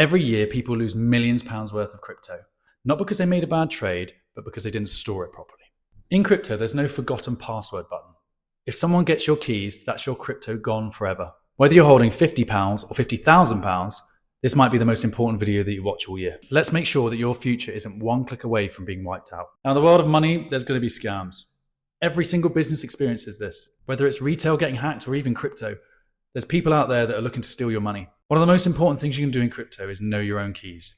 Every year, people lose millions of pounds worth of crypto, not because they made a bad trade, but because they didn't store it properly. In crypto, there's no forgotten password button. If someone gets your keys, that's your crypto gone forever. Whether you're holding £50 or £50,000, this might be the most important video that you watch all year. Let's make sure that your future isn't one click away from being wiped out. Now, in the world of money, there's going to be scams. Every single business experiences this. Whether it's retail getting hacked or even crypto, there's people out there that are looking to steal your money. One of the most important things you can do in crypto is know your own keys.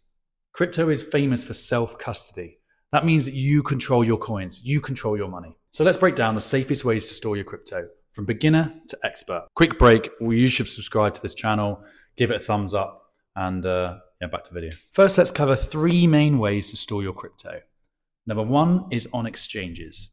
Crypto is famous for self-custody. That means that you control your coins, you control your money. So let's break down the safest ways to store your crypto, from beginner to expert. Quick break, you should subscribe to this channel, give it a thumbs up, and back to the video. First, let's cover 3 main ways to store your crypto. Number 1 is on exchanges.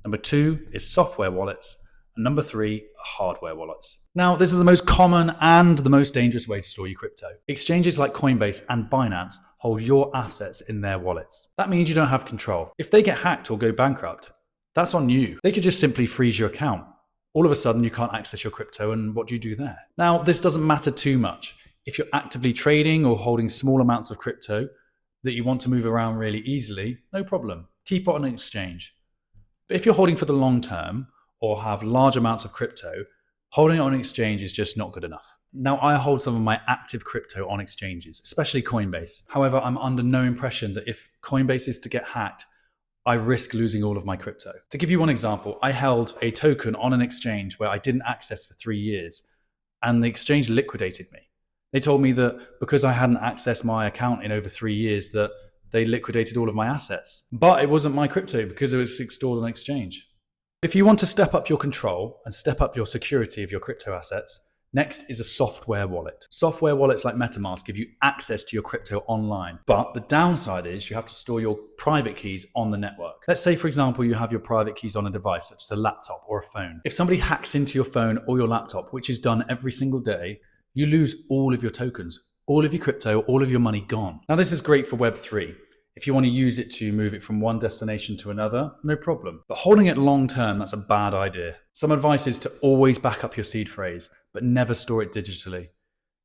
Number 2 is software wallets. And number 3 are hardware wallets. Now, this is the most common and the most dangerous way to store your crypto. Exchanges like Coinbase and Binance hold your assets in their wallets. That means you don't have control. If they get hacked or go bankrupt, that's on you. They could just simply freeze your account. All of a sudden, you can't access your crypto, and what do you do there? Now, this doesn't matter too much. If you're actively trading or holding small amounts of crypto that you want to move around really easily, no problem. Keep it on an exchange. But if you're holding for the long term, or have large amounts of crypto, holding it on an exchange is just not good enough. Now, I hold some of my active crypto on exchanges, especially Coinbase. However, I'm under no impression that if Coinbase is to get hacked, I risk losing all of my crypto. To give you one example, I held a token on an exchange where I didn't access for 3 years, and the exchange liquidated me. They told me that because I hadn't accessed my account in over 3 years, that they liquidated all of my assets. But it wasn't my crypto because it was stored on an exchange. If you want to step up your control and step up your security of your crypto assets, next is a software wallet. Software wallets like MetaMask give you access to your crypto online. But the downside is you have to store your private keys on the network. Let's say, for example, you have your private keys on a device such as a laptop or a phone. If somebody hacks into your phone or your laptop, which is done every single day, you lose all of your tokens, all of your crypto, all of your money gone. Now, this is great for Web3. If you want to use it to move it from one destination to another, no problem. But holding it long term, that's a bad idea. Some advice is to always back up your seed phrase, but never store it digitally.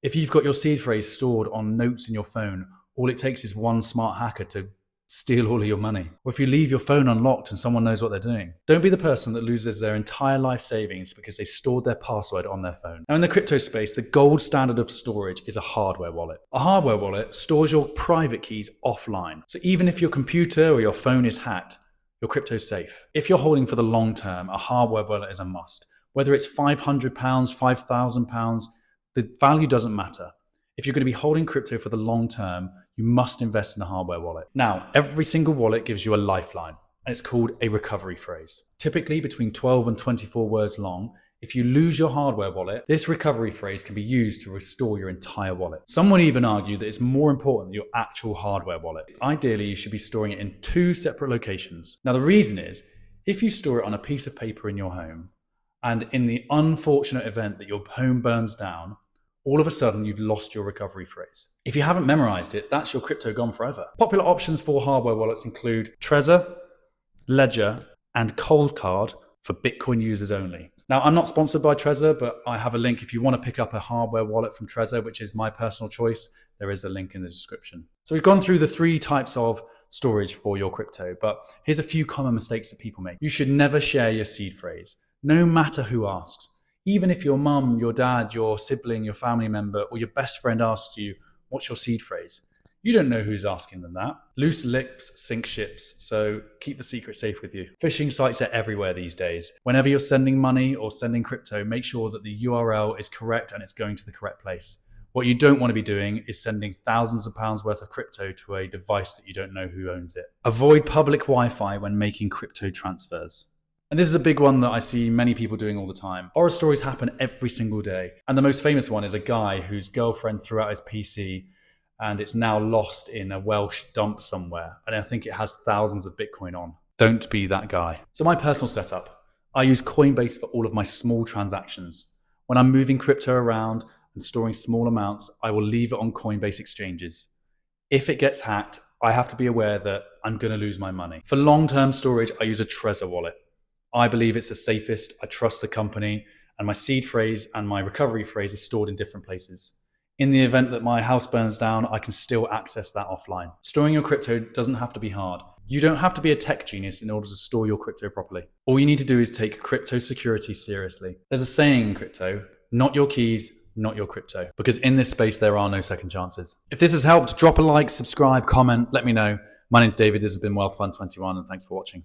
If you've got your seed phrase stored on notes in your phone, all it takes is one smart hacker to steal all of your money. Or if you leave your phone unlocked and someone knows what they're doing. Don't be the person that loses their entire life savings because they stored their password on their phone. Now, in the crypto space, the gold standard of storage is a hardware wallet. A hardware wallet stores your private keys offline. So even if your computer or your phone is hacked, your crypto is safe. If you're holding for the long term, a hardware wallet is a must. Whether it's £500, £5,000, the value doesn't matter. If you're going to be holding crypto for the long term, you must invest in a hardware wallet. Now, every single wallet gives you a lifeline, and it's called a recovery phrase. Typically between 12 and 24 words long. If you lose your hardware wallet, this recovery phrase can be used to restore your entire wallet. Some would even argue that it's more important than your actual hardware wallet. Ideally, you should be storing it in 2 separate locations. Now, the reason is, if you store it on a piece of paper in your home, and in the unfortunate event that your home burns down, all of a sudden you've lost your recovery phrase. If you haven't memorized it, that's your crypto gone forever. Popular options for hardware wallets include Trezor, Ledger, and Coldcard for Bitcoin users only. Now, I'm not sponsored by Trezor, but I have a link if you want to pick up a hardware wallet from Trezor, which is my personal choice. There is a link in the description. So we've gone through the 3 types of storage for your crypto, but here's a few common mistakes that people make. You should never share your seed phrase, no matter who asks. Even if your mum, your dad, your sibling, your family member, or your best friend asks you, what's your seed phrase? You don't know who's asking them that. Loose lips sink ships, so keep the secret safe with you. Phishing sites are everywhere these days. Whenever you're sending money or sending crypto, make sure that the URL is correct and it's going to the correct place. What you don't want to be doing is sending thousands of pounds worth of crypto to a device that you don't know who owns it. Avoid public Wi-Fi when making crypto transfers. And this is a big one that I see many people doing all the time. Horror stories happen every single day. And the most famous one is a guy whose girlfriend threw out his PC and it's now lost in a Welsh dump somewhere. And I think it has thousands of Bitcoin on. Don't be that guy. So my personal setup, I use Coinbase for all of my small transactions. When I'm moving crypto around and storing small amounts, I will leave it on Coinbase exchanges. If it gets hacked, I have to be aware that I'm going to lose my money. For long-term storage, I use a Trezor wallet. I believe it's the safest, I trust the company, and my seed phrase and my recovery phrase are stored in different places. In the event that my house burns down, I can still access that offline. Storing your crypto doesn't have to be hard. You don't have to be a tech genius in order to store your crypto properly. All you need to do is take crypto security seriously. There's a saying in crypto, not your keys, not your crypto. Because in this space, there are no second chances. If this has helped, drop a like, subscribe, comment, let me know. My name's David, this has been Wealth Fund 21, and thanks for watching.